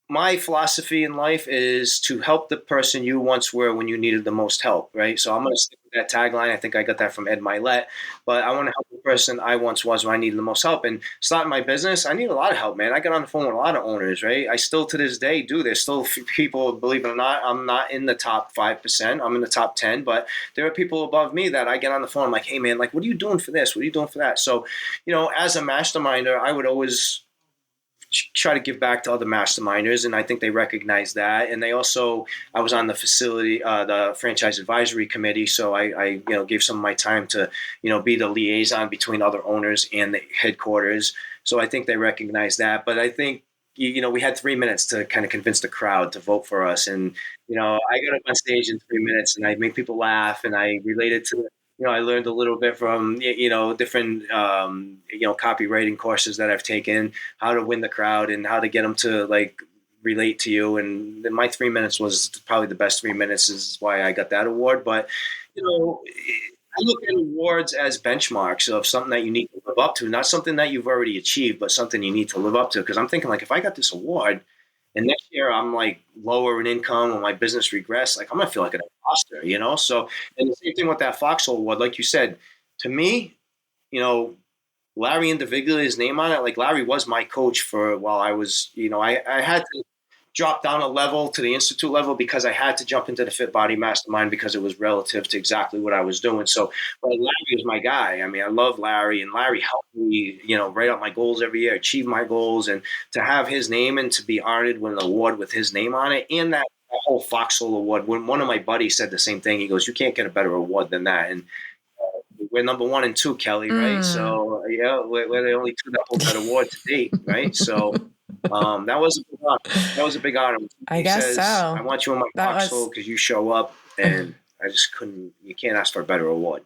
my philosophy in life is to help the person you once were when you needed the most help, right? So I'm going to stick with that tagline. I think I got that from Ed Milet, but I want to help the person I once was when I needed the most help. And starting my business, I need a lot of help, man. I got on the phone with a lot of owners, right? I still to this day do. There's still people, believe it or not, I'm not in the top 5%. I'm in the top 10, but there are people above me that I get on the phone. I'm like, hey man, like, what are you doing for this? What are you doing for that? So, as a masterminder, I would always try to give back to other masterminders, and I think they recognize that. And I was on the facility, the franchise advisory committee, so I gave some of my time to, be the liaison between other owners and the headquarters. So I think they recognize that. But I think, we had 3 minutes to kind of convince the crowd to vote for us. And, I got up on stage in 3 minutes and I made people laugh and I related to I learned a little bit from, different, copywriting courses that I've taken, how to win the crowd and how to get them to like relate to you. And my 3 minutes was probably the best 3 minutes, is why I got that award. But, I look at awards as benchmarks of something that you need to live up to, not something that you've already achieved, but something you need to live up to. Because I'm thinking, like, if I got this award and next year I'm like lower in income or my business regress, like I'm gonna feel like an imposter. So, and the same thing with that Foxhole Award, like you said, to me, you know, Larry individually, his name on it, like Larry was my coach for while I was, I had to drop down a level to the institute level because I had to jump into the Fit Body Mastermind because it was relative to exactly what I was doing. So, but Larry is my guy. I mean, I love Larry, and Larry helped me, write out my goals every year, achieve my goals, and to have his name and to be honored with an award with his name on it, and that whole Foxhole Award. When one of my buddies said the same thing, he goes, "You can't get a better award than that." And we're number 1 and 2, Kelly, right? So yeah, we're the only two that hold that award to date, right? So that was a big honor. That was a big honor. I guess so. I want you on my Foxhole because you show up, and I just couldn't. You can't ask for a better award.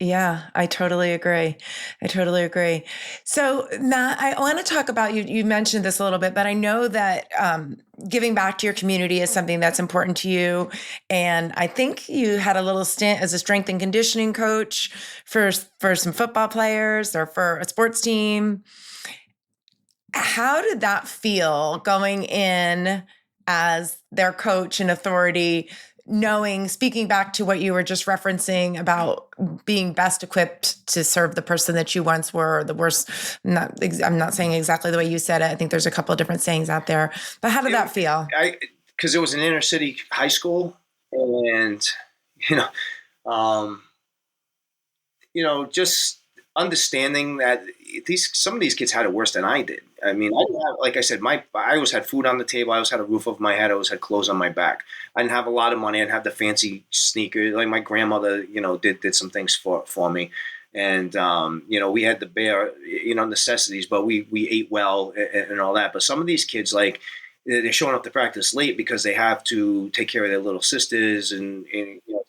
Yeah, I totally agree. So, Matt, I want to talk about you. You mentioned this a little bit, but I know that giving back to your community is something that's important to you. And I think you had a little stint as a strength and conditioning coach for some football players or for a sports team. How did that feel going in as their coach and authority, speaking back to what you were just referencing about being best equipped to serve the person that you once were, the worst? I'm not saying exactly the way you said it. I think there's a couple of different sayings out there, but how did that feel? Because it was an inner city high school, and, just understanding that some of these kids had it worse than I did. I mean, I didn't have, like I said, I always had food on the table. I always had a roof over my head. I always had clothes on my back. I didn't have a lot of money. I didn't have the fancy sneakers. Like my grandmother, did some things for me. And, we had the bare, necessities, but we ate well and all that. But some of these kids, like, they're showing up to practice late because they have to take care of their little sisters and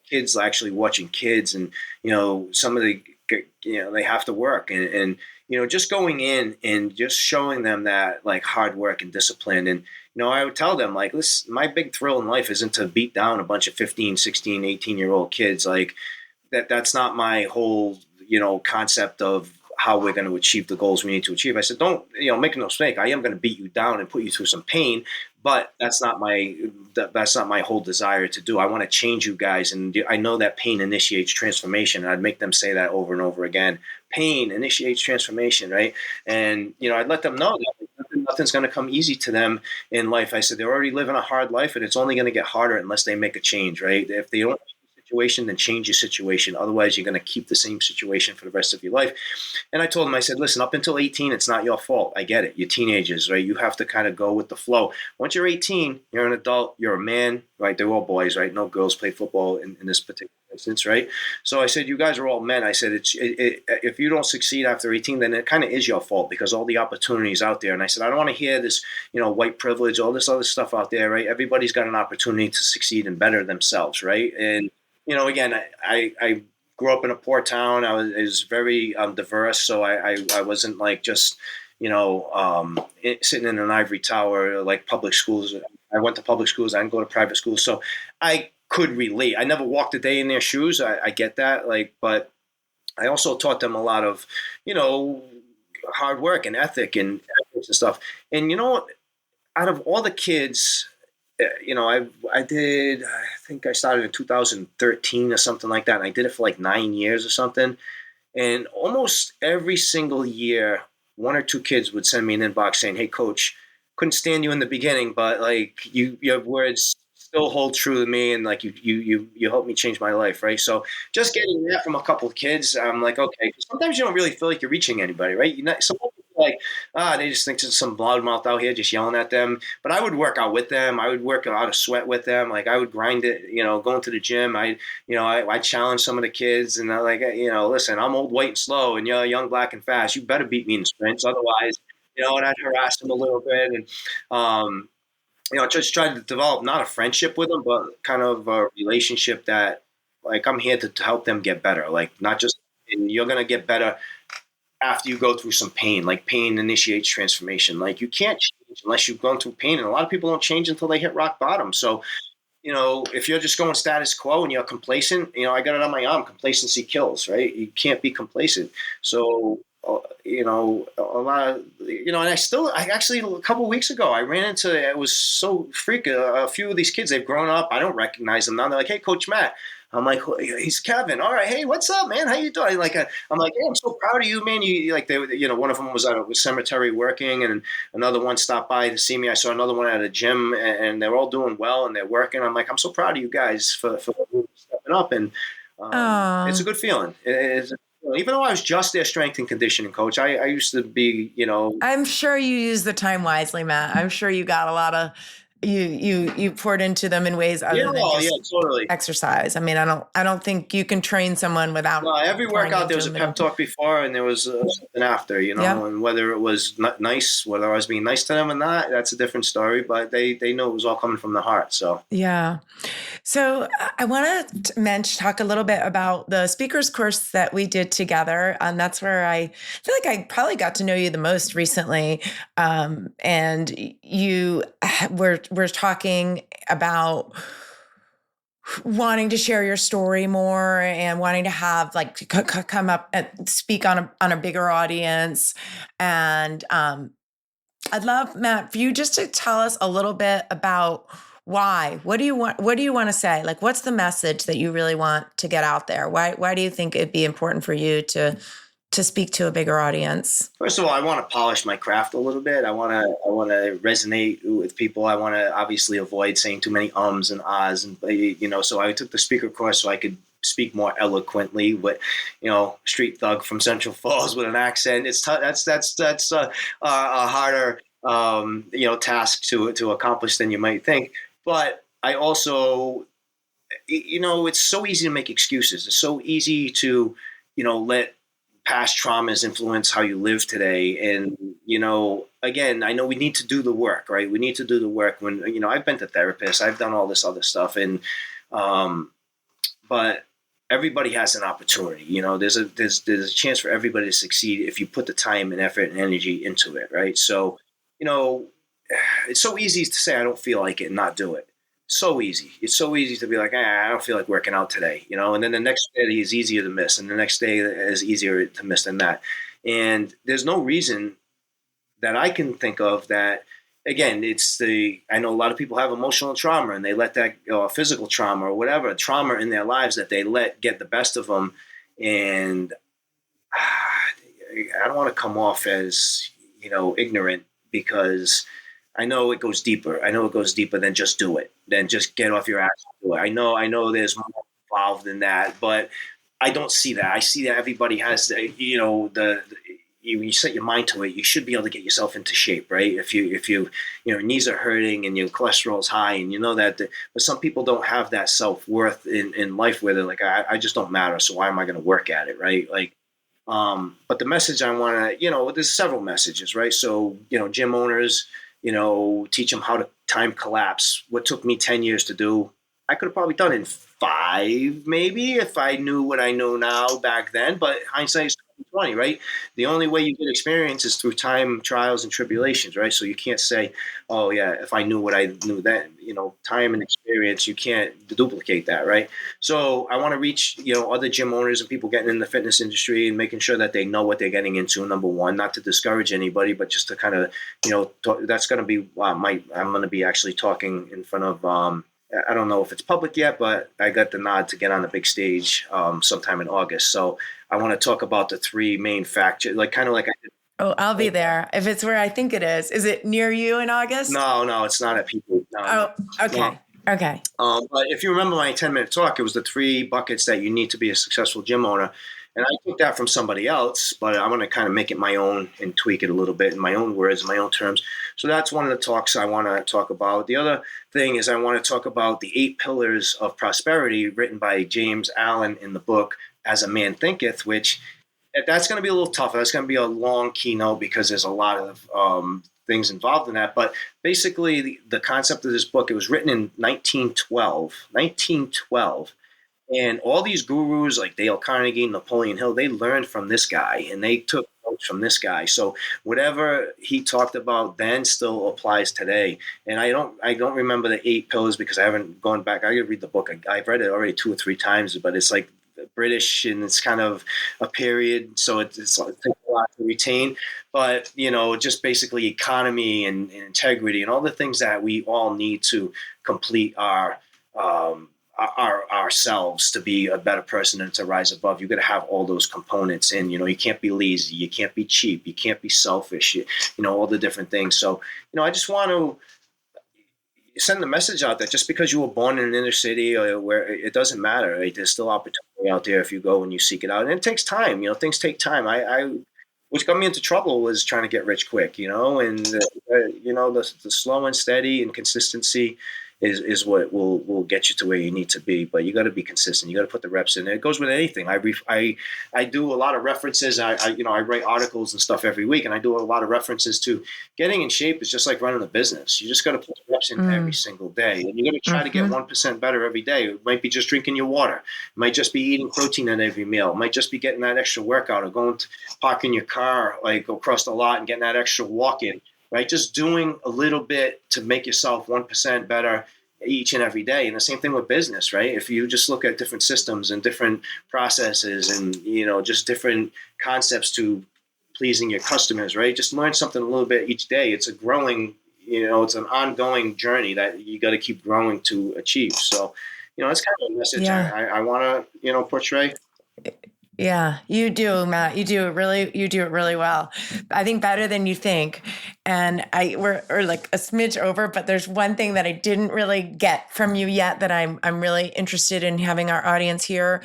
kids actually watching kids. And, some of the, they have to work and just going in and just showing them that like hard work and discipline. And, I would tell them like, listen, my big thrill in life isn't to beat down a bunch of 15, 16, 18-year-old kids. Like that's not my whole, concept of how we're going to achieve the goals we need to achieve. I said, don't, make no mistake. I am going to beat you down and put you through some pain, but that's not my whole desire to do. I want to change you guys. And I know that pain initiates transformation. And I'd make them say that over and over again. Pain initiates transformation, right? And, I'd let them know that nothing's going to come easy to them in life. I said, they're already living a hard life and it's only going to get harder unless they make a change, right? If they don't situation, then change your situation. Otherwise, you're going to keep the same situation for the rest of your life. And I told him, I said, listen, up until 18, it's not your fault. I get it. You're teenagers, right? You have to kind of go with the flow. Once you're 18, you're an adult, you're a man, right? They're all boys, right? No girls play football in this particular instance, right? So I said, you guys are all men. I said, if you don't succeed after 18, then it kind of is your fault because all the opportunities out there. And I said, I don't want to hear this, white privilege, all this other stuff out there, right? Everybody's got an opportunity to succeed and better themselves, right? And, again, I grew up in a poor town. I was very diverse, so I wasn't like just sitting in an ivory tower like public schools. I went to public schools. I didn't go to private schools, so I could relate. I never walked a day in their shoes. I get that, but I also taught them a lot of hard work and ethic and ethics and stuff. And out of all the kids, I think I started in 2013 or something like that. And I did it for like 9 years or something. And almost every single year, one or two kids would send me an inbox saying, "Hey, coach, couldn't stand you in the beginning, but like your words still hold true to me, and like you helped me change my life." Right. So just getting that from a couple of kids, I'm like, okay. Sometimes you don't really feel like you're reaching anybody, right? Sometimes like, they just think it's some loudmouth out here just yelling at them. But I would work out with them. I would work out a sweat with them. Like I would grind it, going to the gym. I challenge some of the kids and I like, listen, I'm old, white, and slow, and you're young, black, and fast. You better beat me in sprints, otherwise, and I'd harass them a little bit, and just tried to develop not a friendship with them, but kind of a relationship that, like, I'm here to help them get better. Like, not just, and you're gonna get better after you go through some pain. Like pain initiates transformation. Like you can't change unless you've gone through pain, and a lot of people don't change until they hit rock bottom. So, if you're just going status quo and you're complacent, I got it on my arm. Complacency kills, right? You can't be complacent. So, a lot of, and I actually, a couple of weeks ago, I ran into, it was so freak. A few of these kids, they've grown up. I don't recognize them now. They're like, "Hey, Coach Matt." I'm like, "He's Kevin." "All right. Hey, what's up, man? How you doing?" I'm like, "Hey, I'm so proud of you, man." You like, they, one of them was at a cemetery working, and another one stopped by to see me. I saw another one at a gym, and they're all doing well and they're working. I'm like, "I'm so proud of you guys for stepping up." And it's a Oh, good feeling. Even though I was just their strength and conditioning coach, I used to be, I'm sure you use the time wisely, Matt. I'm sure you got a lot of you poured into them in ways yeah, other than well, yeah, just totally. exercise. I mean, I don't think you can train someone without No, every pouring workout there into was a them. pep talk before, and there was something after, Yeah. and whether it was nice, whether I was being nice to them or not, that's a different story. But they know it was all coming from the heart. So Yeah. So I want to talk a little bit about the speakers course that we did together. That's where I feel like I probably got to know you the most recently. And you were talking about wanting to share your story more and wanting to have like come up and speak on a bigger audience. And I'd love, Matt, for you just to tell us a little bit about why. What do you want? What do you want to say? Like, what's the message that you really want to get out there? Why do you think it'd be important for you to speak to a bigger audience? first of all, I want to polish my craft a little bit. I want to resonate with people. I want to obviously avoid saying too many ums and ahs, and So I took the speaker course so I could speak more eloquently with, street thug from Central Falls with an accent. It's that's a harder task to accomplish than you might think. But I also, it's so easy to make excuses. It's so easy to, let past traumas influence how you live today. And, again, I know we need to do the work, right? We need to do the work when, I've been to therapists, I've done all this other stuff. And, but everybody has an opportunity. There's a chance for everybody to succeed if you put the time and effort and energy into it, right? So, you know, it's so easy to say I don't feel like it and not do it. So easy. It's so easy to be like, I don't feel like working out today, and then the next day is easier to miss, and the next day is easier to miss than that. And there's no reason that I can think of that. Again, I know a lot of people have emotional trauma and they let that, physical trauma or whatever trauma in their lives that they let get the best of them. And I don't want to come off as, ignorant, because I know it goes deeper. I know it goes deeper than just do it, than just get off your ass and do it. I know there's more involved in that, but I don't see that. I see that everybody has you set your mind to it, you should be able to get yourself into shape, right? If your knees are hurting and your cholesterol is high, and you know that, but some people don't have that self-worth in life where they're like, I just don't matter, so why am I going to work at it, right? Like, but the message I want to, there's several messages, right? So, gym owners, teach them how to time collapse. What took me 10 years to do, I could have probably done in 5, maybe, if I knew what I know now back then. But hindsight is 20, right? The only way you get experience is through time, trials, and tribulations, right? So you can't say, oh yeah, if I knew what I knew then, time and experience, you can't duplicate that, right? So I want to reach, other gym owners and people getting in the fitness industry and making sure that they know what they're getting into. Number one, not to discourage anybody, but just to kind of, that's going to be I'm going to be actually talking in front of, I don't know if it's public yet, but I got the nod to get on the big stage sometime in August. So I want to talk about the 3 main factors, like kind of like I did. Oh, I'll be there if it's where I think it is. Is it near you in August? No, it's not at people. Oh, No. okay. Okay. But if you remember my 10-minute talk, it was the 3 buckets that you need to be a successful gym owner. And I took that from somebody else, but I'm going to kind of make it my own and tweak it a little bit in my own words, my own terms. So that's one of the talks I want to talk about. The other thing is I want to talk about the 8 pillars of prosperity written by James Allen in the book As a Man Thinketh, which that's going to be a little tough. That's going to be a long keynote because there's a lot of things involved in that. But basically, the concept of this book, it was written in 1912. And all these gurus like Dale Carnegie, Napoleon Hill, they learned from this guy and they took notes from this guy. So whatever he talked about then still applies today. And I don't remember the 8 pillars because I haven't gone back. I got to read the book. I've read it already 2 or 3 times, but it's like British and it's kind of a period. So it takes a lot to retain. But, just basically economy and integrity and all the things that we all need to complete ourselves to be a better person and to rise above. You got to have all those components in. You can't be lazy, you can't be cheap, you can't be selfish. All the different things. So I just want to send the message out that just because you were born in an inner city or where it doesn't matter, right? There's still opportunity out there if you go and you seek it out. And it takes time. Things take time. I which got me into trouble was trying to get rich quick. And the slow and steady and consistency is what will get you to where you need to be. But you got to be consistent. You got to put the reps in. It goes with anything. I do a lot of references. I write articles and stuff every week, and I do a lot of references to getting in shape is just like running a business. You just got to put the reps in every single day, and you got to try to get 1% better every day. It might be just drinking your water. It might just be eating protein at every meal. It might just be getting that extra workout or going to parking your car like across the lot and getting that extra walk in. Right, just doing a little bit to make yourself 1% better each and every day. And the same thing with business, right? If you just look at different systems and different processes and just different concepts to pleasing your customers, right? Just learn something a little bit each day. It's a growing, it's an ongoing journey that you got to keep growing to achieve. So, that's kind of a message I want to portray. Yeah, you do, Matt. You do it really well. I think better than you think. And we're like a smidge over, but there's one thing that I didn't really get from you yet that I'm really interested in having our audience hear.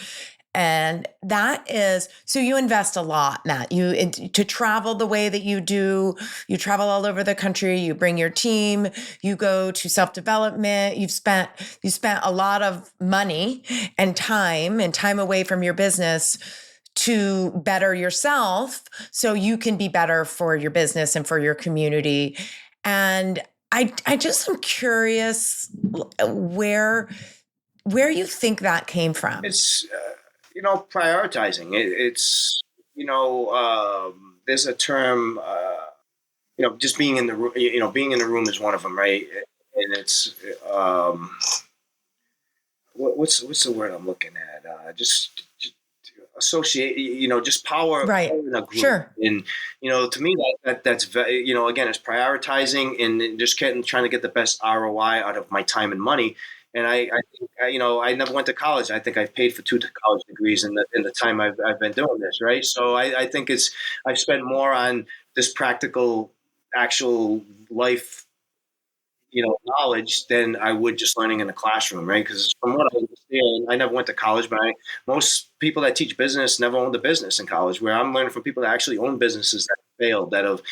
And that is, so you invest a lot, Matt, to travel the way that you do, you travel all over the country, you bring your team, you go to self-development, you spent a lot of money and time away from your business to better yourself so you can be better for your business and for your community. And I just am curious where you think that came from. It's prioritizing. It's there's a term. Just being in the room. Being in the room is one of them, right? And it's what's the word I'm looking at? Just associate. Just power, right? Power in a group. Sure. And to me that's again, it's prioritizing and just trying to get the best ROI out of my time and money. And I think, I never went to college. I think I've paid for 2 college degrees in the time I've been doing this, right? So I think I've spent more on this practical, actual life, knowledge than I would just learning in the classroom, right? Because from what I understand, I never went to college, but most people that teach business never owned a business in college. Where I'm learning from people that actually own businesses that failed, that have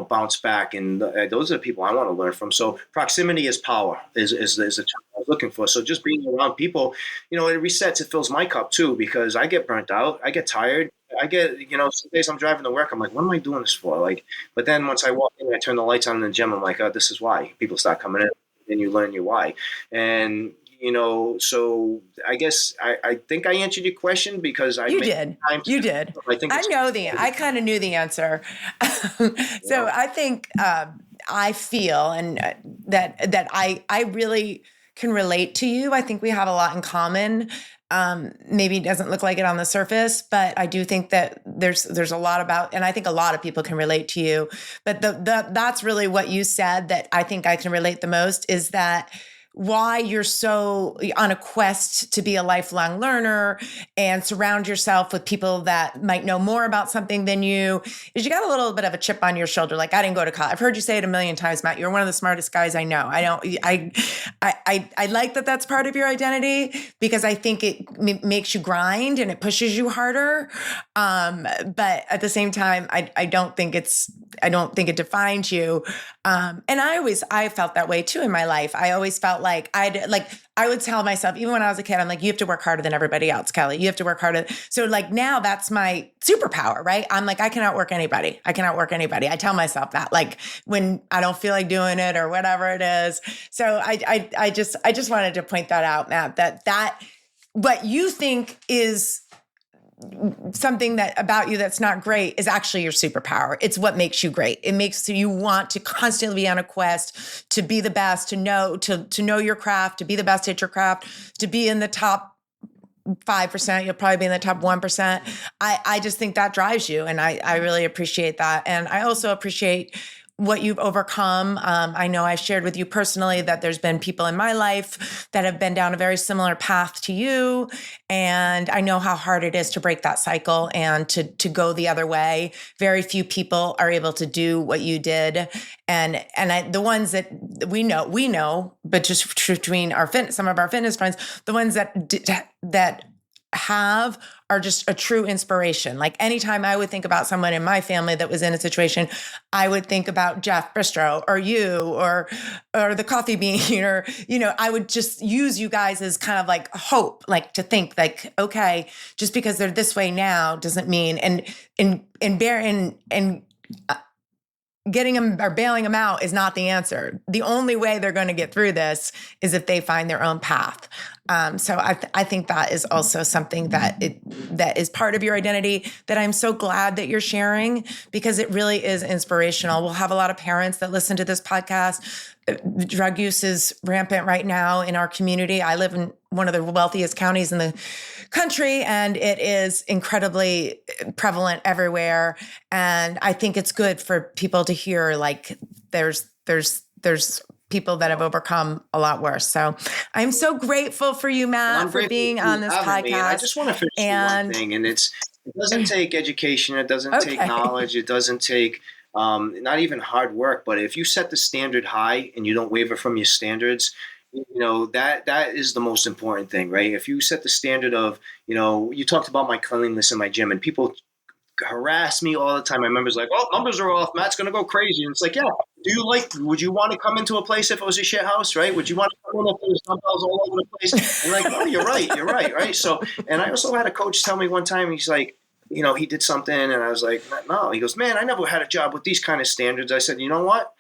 bounced back, and those are the people I want to learn from. So proximity is power is the term I was looking for. So just being around people, it resets, it fills my cup too, because I get burnt out, I get tired. I get, some days I'm driving to work, I'm like, what am I doing this for? Like, but then once I walk in, I turn the lights on in the gym, I'm like, oh, this is why people start coming in, and you learn your why. And, so I guess I think I answered your question because I You made did. time to You did. I think it's I kind of knew the answer. So I think I feel and that I really can relate to you. I think we have a lot in common. Maybe it doesn't look like it on the surface, but I do think that there's a lot about, and I think a lot of people can relate to you. But that's really what you said that I think I can relate the most is that why you're so on a quest to be a lifelong learner and surround yourself with people that might know more about something than you is you got a little bit of a chip on your shoulder. Like, I didn't go to college. I've heard you say it a million times, Matt. You're one of the smartest guys I know. I like that that's part of your identity because I think it makes you grind and it pushes you harder. But at the same time, I don't think it defines you. And I felt that way too in my life. I always felt like I would tell myself, even when I was a kid, I'm like, you have to work harder than everybody else, Kelly. You have to work harder. So like now that's my superpower, right? I'm like, I can outwork anybody. I tell myself that like when I don't feel like doing it or whatever it is. So I just wanted to point that out, Matt, that what you think is something that about you that's not great is actually your superpower. It's what makes you great. It makes you want to constantly be on a quest to be the best, to know your craft, to be the best at your craft, to be in the top 5%. You'll probably be in the top 1%. I just think that drives you. And I really appreciate that. And I also appreciate what you've overcome. I know I shared with you personally that there's been people in my life that have been down a very similar path to you. And I know how hard it is to break that cycle and to go the other way. Very few people are able to do what you did. And the ones that we know, but just between some of our fitness friends, the ones that have are just a true inspiration. Like anytime I would think about someone in my family that was in a situation, I would think about Jeff Bistro or you or the coffee bean or, I would just use you guys as kind of like hope, like to think like, okay, just because they're this way now doesn't mean, getting them or bailing them out is not the answer. The only way they're going to get through this is if they find their own path. So I think that is also something that is part of your identity that I'm so glad that you're sharing because it really is inspirational. We'll have a lot of parents that listen to this podcast. Drug use is rampant right now in our community. I live in one of the wealthiest counties in the country, and it is incredibly prevalent everywhere. And I think it's good for people to hear like there's people that have overcome a lot worse. So I'm so grateful for you, Matt, for being on this podcast. Me. And I just want to finish one thing, and it doesn't take education, it doesn't take knowledge, it doesn't take not even hard work. But if you set the standard high and you don't waver from your standards, that is the most important thing, right? If you set the standard of, you talked about my cleanliness in my gym, and people harass me all the time. My members like, oh, numbers are off. Matt's gonna go crazy. And it's like, yeah. Would you want to come into a place if it was a shit house, right? Would you want to come in if there was dumbbells all over the place? And like, oh, you're right. So, and I also had a coach tell me one time, he's like, he did something, and I was like, no. He goes, man, I never had a job with these kind of standards. I said, you know what?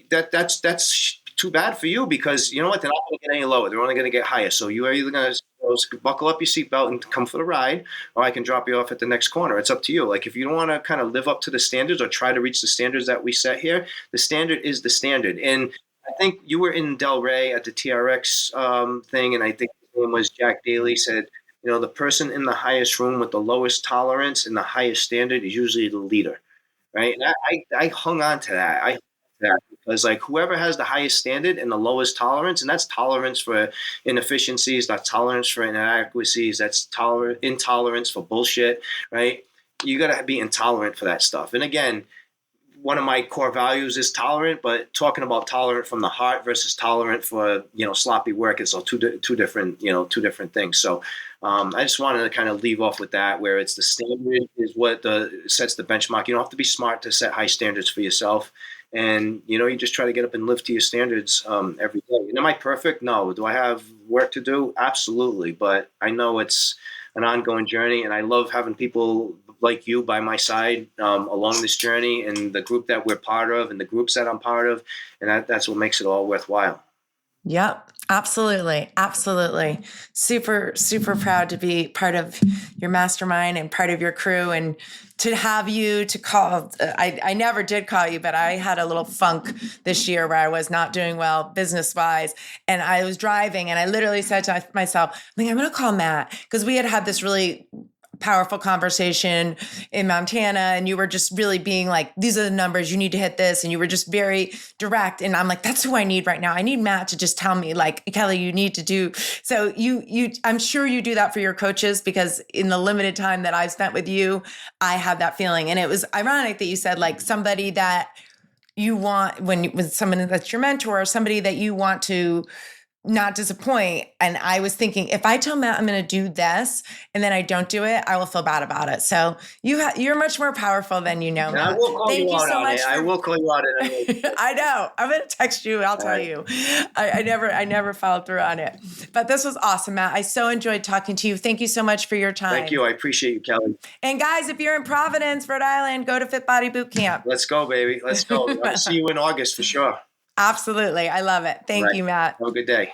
That's too bad for you because you know what? They're not going to get any lower. They're only going to get higher. So you are either going to buckle up your seatbelt and come for the ride, or I can drop you off at the next corner. It's up to you. Like if you don't want to kind of live up to the standards or try to reach the standards that we set here, the standard is the standard. And I think you were in Delray at the TRX thing, and I think his name was Jack Daly said, the person in the highest room with the lowest tolerance and the highest standard is usually the leader, right? And I hung on to that. Because like whoever has the highest standard and the lowest tolerance, and that's tolerance for inefficiencies, that's tolerance for inadequacies, that's intolerance for bullshit, right? You got to be intolerant for that stuff. And again, one of my core values is tolerant, but talking about tolerant from the heart versus tolerant for, sloppy work is two different things. So I just wanted to kind of leave off with that, where it's the standard is what sets the benchmark. You don't have to be smart to set high standards for yourself. And, you just try to get up and live to your standards every day. And am I perfect? No. Do I have work to do? Absolutely. But I know it's an ongoing journey, and I love having people like you by my side along this journey, and the group that we're part of and the groups that I'm part of. And that's what makes it all worthwhile. Yep, absolutely. Absolutely. Super, super proud to be part of your mastermind and part of your crew, and to have you to call. I never did call you, but I had a little funk this year where I was not doing well business wise. And I was driving and I literally said to myself, I'm going to call Matt, because we had this really powerful conversation in Montana, and you were just really being like, these are the numbers, you need to hit this. And you were just very direct. And I'm like, that's who I need right now. I need Matt to just tell me, like, Kelly, you need to do. So I'm sure you do that for your coaches, because in the limited time that I've spent with you, I had that feeling. And it was ironic that you said, like, somebody that you want, with someone that's your mentor, or somebody that you want to not disappoint. And I was thinking, if I tell Matt I'm going to do this and then I don't do it, I will feel bad about it. So you're much more powerful than you know, Matt. I will call you out on it. I will call you out on it. I know. I'm going to text you. I'll tell you. I never followed through on it. But this was awesome, Matt. I so enjoyed talking to you. Thank you so much for your time. Thank you. I appreciate you, Kelly. And guys, if you're in Providence, Rhode Island, go to Fit Body Bootcamp. Let's go, baby. Let's go. I'll see you in August for sure. Absolutely. I love it. Thank you, Matt. Have a good day.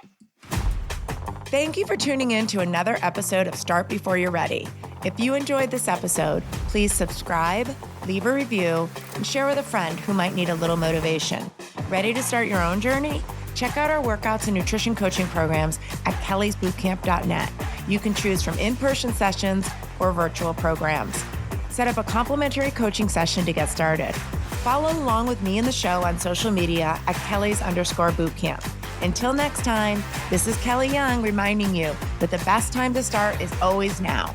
Thank you for tuning in to another episode of Start Before You're Ready. If you enjoyed this episode, please subscribe, leave a review, and share with a friend who might need a little motivation. Ready to start your own journey? Check out our workouts and nutrition coaching programs at kellysbootcamp.net. You can choose from in-person sessions or virtual programs. Set up a complimentary coaching session to get started. Follow along with me and the show on social media at Kellys_bootcamp. Until next time, this is Kelly Young reminding you that the best time to start is always now.